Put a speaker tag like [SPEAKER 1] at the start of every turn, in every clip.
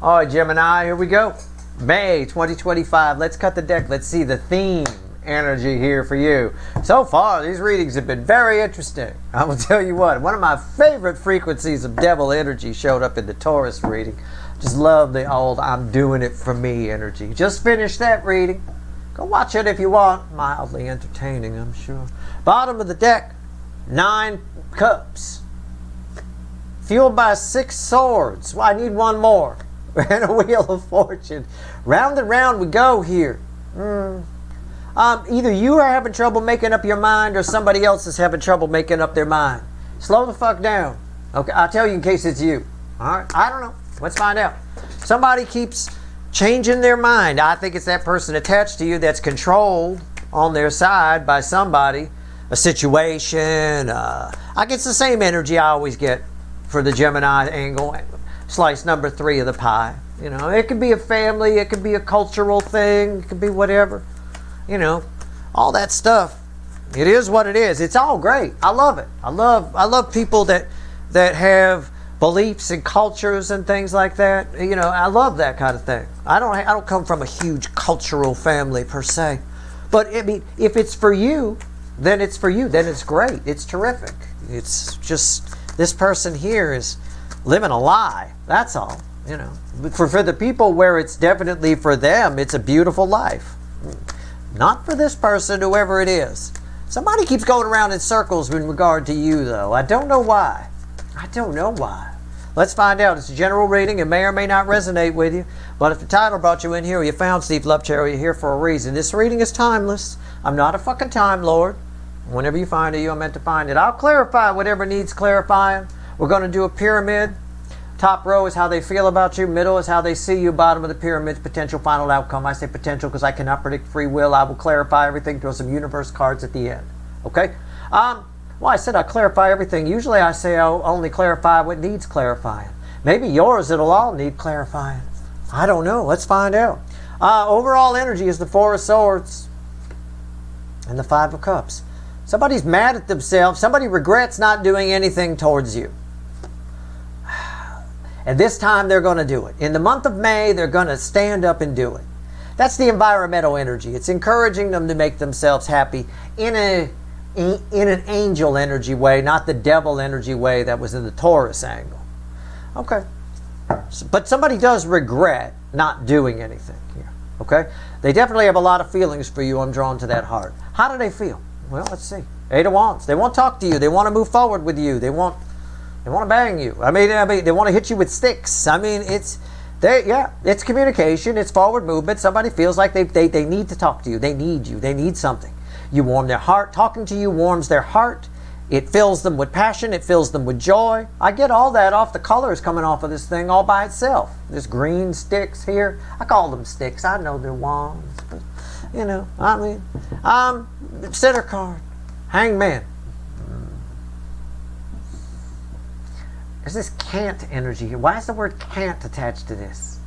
[SPEAKER 1] All right, Gemini, here we go. May 2025. Let's cut the deck. Let's see the theme energy here for you. So far, these readings have been very interesting. I will tell you what, one of my favorite frequencies of devil energy showed up in the Taurus reading. Just love the old I'm doing it for me energy. Just finished that reading. Go watch it if you want. Mildly entertaining, I'm sure. Bottom of the deck, 9 cups. Fueled by 6 swords. Well, I need one more. And a wheel of fortune. Round and round we go here. Either you are having trouble making up your mind or somebody else is having trouble making up their mind. Slow the fuck down. Okay, I'll tell you in case it's you. Alright, I don't know. Let's find out. Somebody keeps changing their mind. I think it's that person attached to you that's controlled on their side by somebody. A situation. I get the same energy I always get for the Gemini angle. Slice number 3 of the pie. You know, it could be a family, it could be a cultural thing, it could be whatever. You know, all that stuff. It is what it is. It's all great. I love it. I love people that have beliefs and cultures and things like that. You know, I love that kind of thing. I don't come from a huge cultural family per se. But I mean, if it's for you, then it's for you. Then it's great. It's terrific. It's just this person here is living a lie. That's all. You know, for the people where it's definitely for them, it's a beautiful life. Not for this person, whoever it is. Somebody keeps going around in circles in regard to you, though. I don't know why. I don't know why. Let's find out. It's a general reading. It may or may not resonate with you. But if the title brought you in here, or you found Steve Lovechair, you're here for a reason. This reading is timeless. I'm not a fucking time lord. Whenever you find it, you're meant to find it. I'll clarify whatever needs clarifying. We're going to do a pyramid. Top row is how they feel about you. Middle is how they see you. Bottom of the pyramid, potential final outcome. I say potential because I cannot predict free will. I will clarify everything. Throw some universe cards at the end. Okay? Well, I said I'll clarify everything. Usually I say I'll only clarify what needs clarifying. Maybe yours, it'll all need clarifying. I don't know. Let's find out. Overall energy is the 4 of Swords and the 5 of Cups. Somebody's mad at themselves. Somebody regrets not doing anything towards you. And this time they're going to do it. In the month of May, they're going to stand up and do it. That's the environmental energy. It's encouraging them to make themselves happy in an angel energy way, not the devil energy way that was in the Taurus angle. Okay. But somebody does regret not doing anything here. Okay? They definitely have a lot of feelings for you. I'm drawn to that heart. How do they feel? Well, let's see. 8 of Wands. They won't talk to you. They want to move forward with you. They want to bang you. I mean, they want to hit you with sticks. I mean, it's communication. It's forward movement. Somebody feels like they need to talk to you. They need you. They need something. You warm their heart. Talking to you warms their heart. It fills them with passion. It fills them with joy. I get all that off the colors coming off of this thing all by itself. This green sticks here. I call them sticks. I know they're wands. But, you know, I mean, center card. Hangman. There's this can't energy here. Why is the word can't attached to this?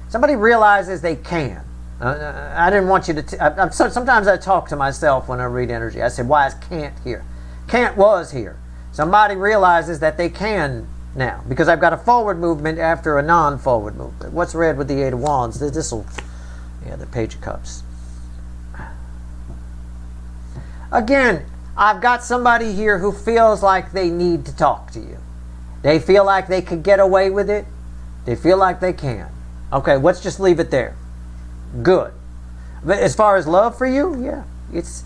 [SPEAKER 1] Somebody realizes they can. I didn't want you to... sometimes I talk to myself when I read energy. I say, why is can't here? Can't was here. Somebody realizes that they can now. Because I've got a forward movement after a non-forward movement. What's red with the 8 of Wands? This will... Yeah, the Page of Cups. Again, I've got somebody here who feels like they need to talk to you. They feel like they could get away with it. They feel like they can. Okay, let's just leave it there. Good. But as far as love for you, yeah. It's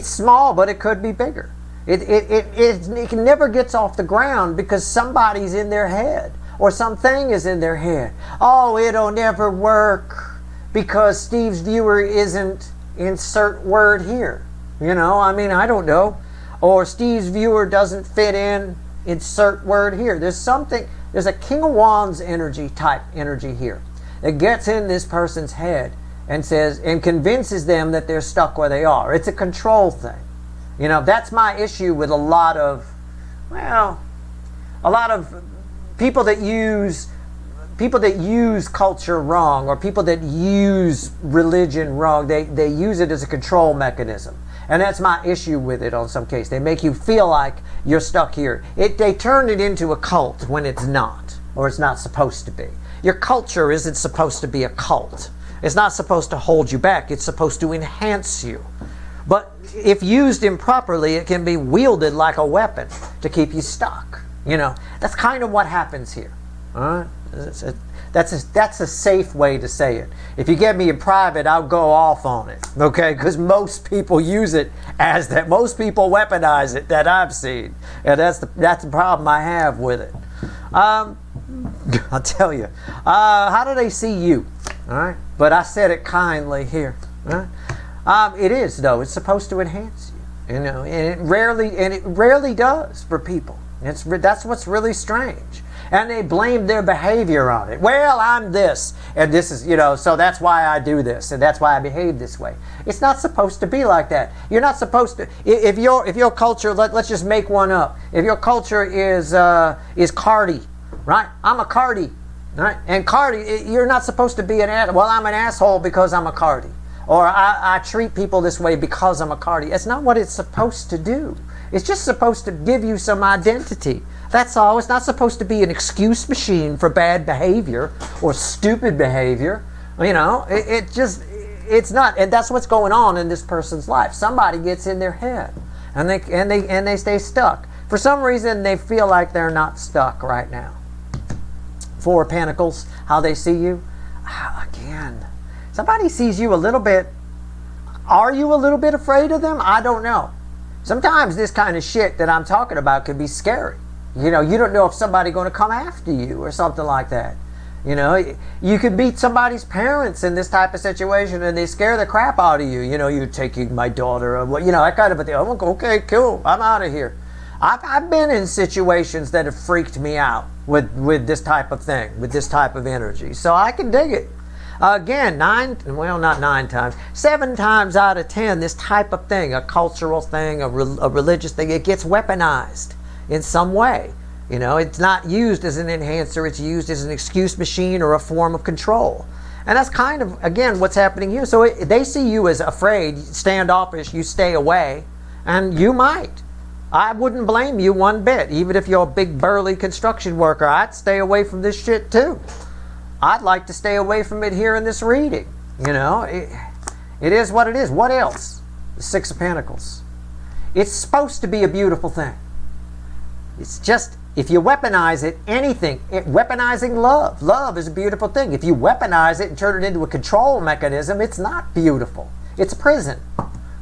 [SPEAKER 1] small, but it could be bigger. It never gets off the ground because somebody's in their head. Or something is in their head. Oh, it'll never work because Steve's viewer isn't insert word here. You know, I mean, I don't know. Or Steve's viewer doesn't fit in. Insert word here. There's a King of Wands type energy here that gets in this person's head and says and convinces them that they're stuck where they are. It's a control thing. You know, that's my issue with a lot of people that use culture wrong, or people that use religion wrong. They use it as a control mechanism. And that's my issue with it on some case. They make you feel like you're stuck here. They turn it into a cult when it's not, or it's not supposed to be. Your culture isn't supposed to be a cult. It's not supposed to hold you back. It's supposed to enhance you. But if used improperly, it can be wielded like a weapon to keep you stuck. You know, that's kind of what happens here. All right? That's a safe way to say it. If you get me in private, I'll go off on it. Okay? Because most people use it as that. Most people weaponize it that I've seen. And that's the problem I have with it. I'll tell you. How do they see you? All right? But I said it kindly here. All right? It is, though. It's supposed to enhance you. You know, and it rarely does for people. That's what's really strange. And they blame their behavior on it. Well, I'm this, and this is, you know, so that's why I do this, and that's why I behave this way. It's not supposed to be like that. You're not supposed to. If your culture, let's just make one up. If your culture is Cardi, right? I'm a Cardi, right? And Cardi, you're not supposed to be an ass. Well, I'm an asshole because I'm a Cardi, or I treat people this way because I'm a Cardi. It's not what it's supposed to do. It's just supposed to give you some identity. That's all. It's not supposed to be an excuse machine for bad behavior or stupid behavior. You know, it's not. And that's what's going on in this person's life. Somebody gets in their head and they stay stuck. For some reason, they feel like they're not stuck right now. Four of Pentacles, how they see you. Again, somebody sees you a little bit. Are you a little bit afraid of them? I don't know. Sometimes this kind of shit that I'm talking about could be scary. You know, you don't know if somebody's going to come after you or something like that. You know, you could meet somebody's parents in this type of situation and they scare the crap out of you. You know, you're taking my daughter, or you know, that kind of a thing. Oh, okay, cool, I'm out of here. I've been in situations that have freaked me out with this type of thing, with this type of energy. So I can dig it. Again, not 9 times, 7 times out of 10, this type of thing, a cultural thing, a religious thing, it gets weaponized in some way. You know, it's not used as an enhancer, it's used as an excuse machine or a form of control. And that's kind of, again, what's happening here. So they see you as afraid, standoffish, you stay away, and you might. I wouldn't blame you one bit. Even if you're a big burly construction worker, I'd stay away from this shit too. I'd like to stay away from it here in this reading. You know, it is what it is. What else? The Six of Pentacles. It's supposed to be a beautiful thing. It's just, if you weaponize it, weaponizing love. Love is a beautiful thing. If you weaponize it and turn it into a control mechanism, it's not beautiful. It's a prison,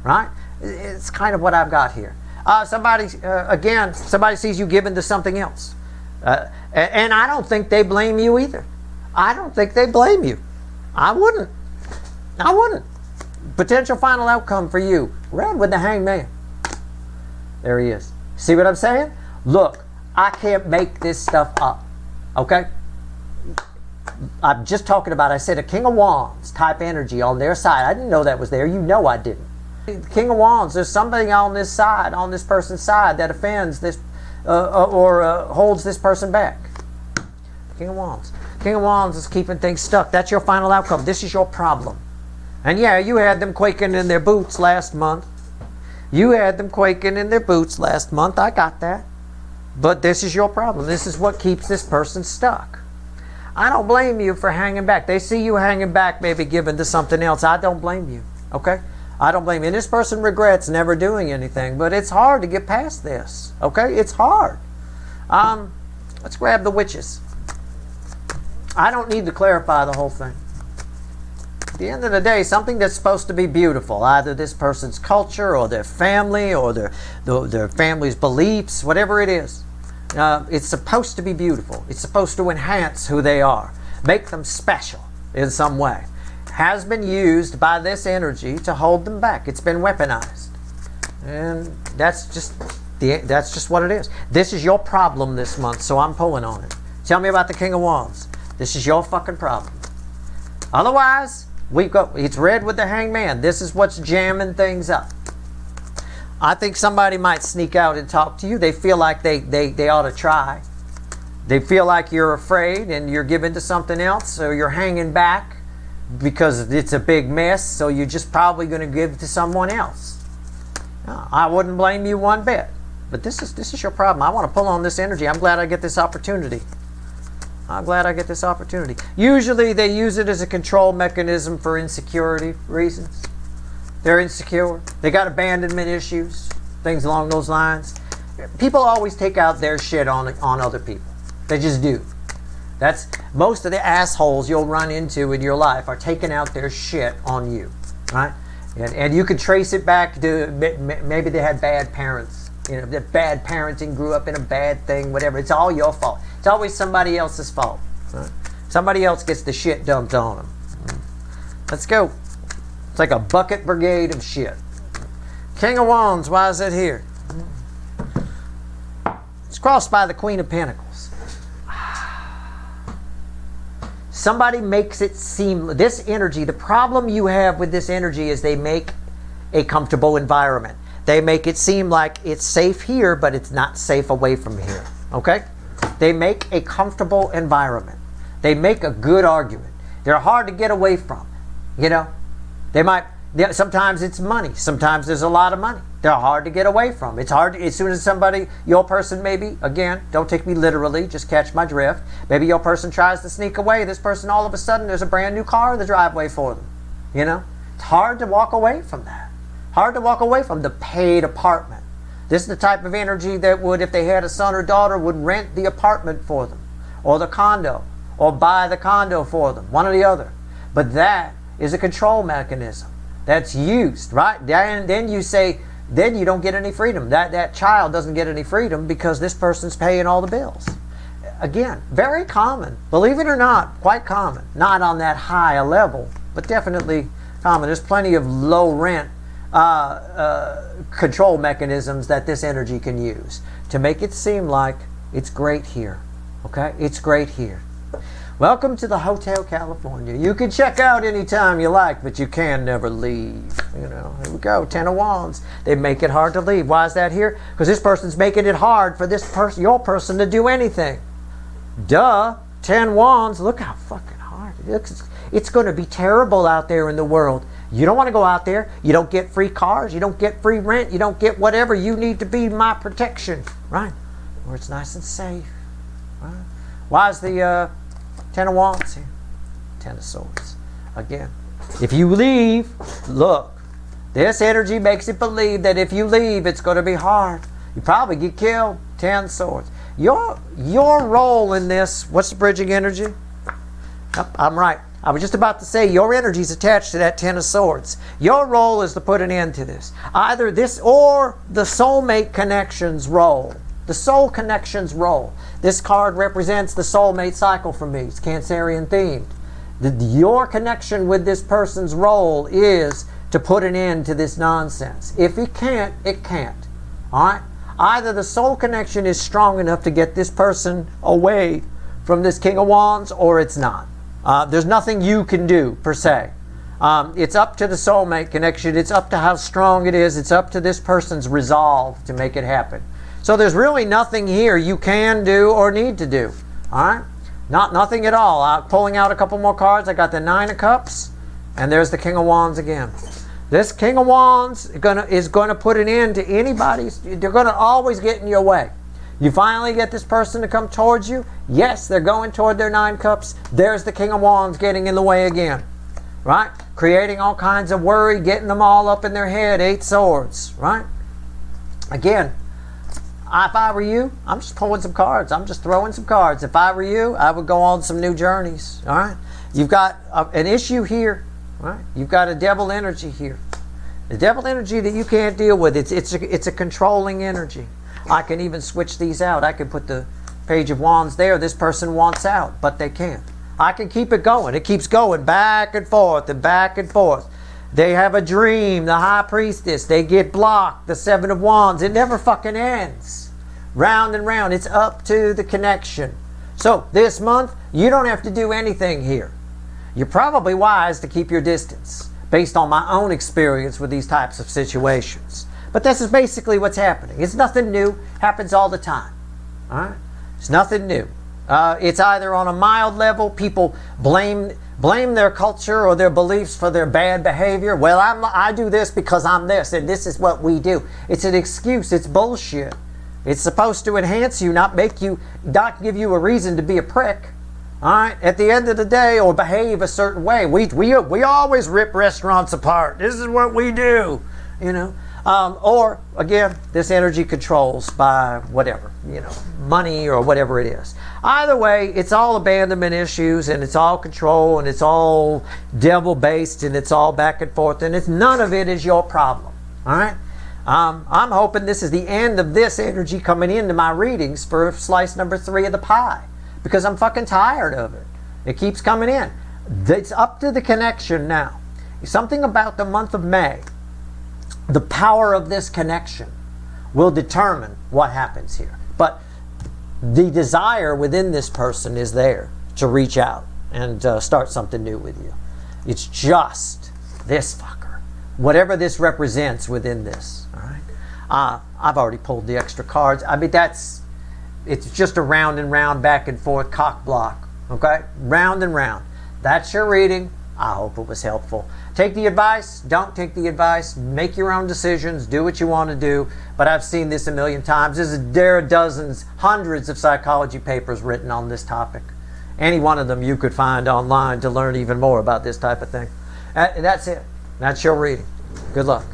[SPEAKER 1] right? It's kind of what I've got here. Somebody sees you given to something else. And I don't think they blame you either. I don't think they blame you. I wouldn't. Potential final outcome for you. Red with the Hangman. There he is. See what I'm saying? Look, I can't make this stuff up. Okay? I'm just talking about, I said a King of Wands type energy on their side. I didn't know that was there. You know I didn't. King of Wands, there's somebody on this side, on this person's side that offends this or holds this person back. King of Wands. King of Wands is keeping things stuck. That's your final outcome. This is your problem. And yeah, you had them quaking in their boots last month. I got that. But this is your problem. This is what keeps this person stuck. I don't blame you for hanging back. They see you hanging back, maybe given to something else. I don't blame you. Okay? I don't blame you. And this person regrets never doing anything. But it's hard to get past this. Okay? It's hard. Let's grab the Witches. I don't need to clarify the whole thing. At the end of the day, something that's supposed to be beautiful, either this person's culture or their family or their family's beliefs, whatever it is, it's supposed to be beautiful. It's supposed to enhance who they are, make them special in some way. Has been used by this energy to hold them back. It's been weaponized. And that's just what it is. This is your problem this month, so I'm pulling on it. Tell me about the King of Wands. This is your fucking problem. Otherwise, it's red with the Hangman. This is what's jamming things up. I think somebody might sneak out and talk to you. They feel like they ought to try. They feel like you're afraid and you're giving to something else, so you're hanging back because it's a big mess, so you're just probably going to give to someone else. No, I wouldn't blame you one bit. But this is your problem. I want to pull on this energy. I'm glad I get this opportunity. I'm glad I get this opportunity. Usually they use it as a control mechanism for insecurity reasons. They're insecure. They got abandonment issues, things along those lines. People always take out their shit on other people. They just do. That's most of the assholes you'll run into in your life are taking out their shit on you, right? And you could trace it back to maybe they had bad parents. You know, that bad parenting, grew up in a bad thing, whatever. It's all your fault. It's always somebody else's fault. Right? Somebody else gets the shit dumped on them. Let's go. It's like a bucket brigade of shit. King of Wands, why is it here? It's crossed by the Queen of Pentacles. Somebody makes it seem, this energy, the problem you have with this energy is they make a comfortable environment. They make it seem like it's safe here, but it's not safe away from here. Okay? They make a comfortable environment. They make a good argument. They're hard to get away from. You know? Sometimes it's money. Sometimes there's a lot of money. They're hard to get away from. It's hard, as soon as somebody, your person maybe, again, don't take me literally, just catch my drift. Maybe your person tries to sneak away. This person, all of a sudden, there's a brand new car in the driveway for them. You know? It's hard to walk away from that. Hard to walk away from the paid apartment. This is the type of energy that would, if they had a son or daughter, would rent the apartment for them, or the condo, or buy the condo for them, one or the other. But that is a control mechanism that's used, right? Then you say, then you don't get any freedom. That child doesn't get any freedom because this person's paying all the bills. Again, very common. Believe it or not, quite common. Not on that high a level, but definitely common. There's plenty of low rent control mechanisms that this energy can use to make it seem like it's great here. Okay? It's great here. Welcome to the Hotel California. You can check out anytime you like, but you can never leave. You know, here we go. 10 of Wands. They make it hard to leave. Why is that here? Because this person's making it hard for this person, your person, to do anything. Duh. 10 Wands. Look how fucking hard it is. It's going to be terrible out there in the world. You don't want to go out there. You don't get free cars. You don't get free rent. You don't get whatever. You need to be my protection. Right? Where it's nice and safe. Right? Why is the 10 of Wands here? 10 of Swords. Again, if you leave, look, this energy makes it believe that if you leave, it's going to be hard. You probably get killed. 10 Swords. Your role in this, what's the bridging energy? Oh, I'm right. I was just about to say your energy is attached to that 10 of Swords. Your role is to put an end to this. Either this or the soulmate connections role. The soul connections role. This card represents the soulmate cycle for me. It's Cancerian themed. Your connection with this person's role is to put an end to this nonsense. If it can't, it can't. All right? Either the soul connection is strong enough to get this person away from this King of Wands, or it's not. There's nothing you can do, per se. It's up to the soulmate connection. It's up to how strong it is. It's up to this person's resolve to make it happen. So there's really nothing here you can do or need to do. All right? Nothing at all. Pulling out a couple more cards. I got the 9 of Cups, and there's the King of Wands again. This King of Wands is going to put an end to anybody's. They're going to always get in your way. You finally get this person to come towards you. Yes, they're going toward their 9 cups. There's the King of Wands getting in the way again. Right? Creating all kinds of worry, getting them all up in their head. 8 swords. Right? Again, if I were you, I'm just pulling some cards. I'm just throwing some cards. If I were you, I would go on some new journeys. All right? You've got an issue here. Right? You've got a devil energy here. The devil energy that you can't deal with. It's a controlling energy. I can even switch these out. I can put the Page of Wands there. This person wants out, but they can't. I can keep it going. It keeps going back and forth and back and forth. They have a dream, the High Priestess. They get blocked, the 7 of Wands. It never fucking ends. Round and round. It's up to the connection. So this month, you don't have to do anything here. You're probably wise to keep your distance based on my own experience with these types of situations. But this is basically what's happening. It's nothing new. Happens all the time. All right? It's nothing new. It's either on a mild level, people blame their culture or their beliefs for their bad behavior. Well, I do this because I'm this, and this is what we do. It's an excuse. It's bullshit. It's supposed to enhance you, not give you a reason to be a prick. All right, at the end of the day, or behave a certain way. We always rip restaurants apart. This is what we do, you know. Or again, this energy controls by whatever, you know, money or whatever it is. Either way, it's all abandonment issues, and it's all control, and it's all devil based, and it's all back and forth, and it's none of it is your problem. All right. I'm hoping this is the end of this energy coming into my readings for slice number 3 of the pie, because I'm fucking tired of it. It keeps coming in. It's up to the connection now. Something about the month of May, the power of this connection will determine what happens here. But the desire within this person is there to reach out and start something new with you. It's just this fucker, whatever this represents within this. All right, I've already pulled the extra cards. I mean, it's just a round and round, back and forth cock block. Okay, round and round. That's your reading. I hope it was helpful. Take the advice, don't take the advice, make your own decisions, do what you want to do. But I've seen this a million times. There are dozens, hundreds of psychology papers written on this topic. Any one of them you could find online to learn even more about this type of thing. That's it. That's your reading. Good luck.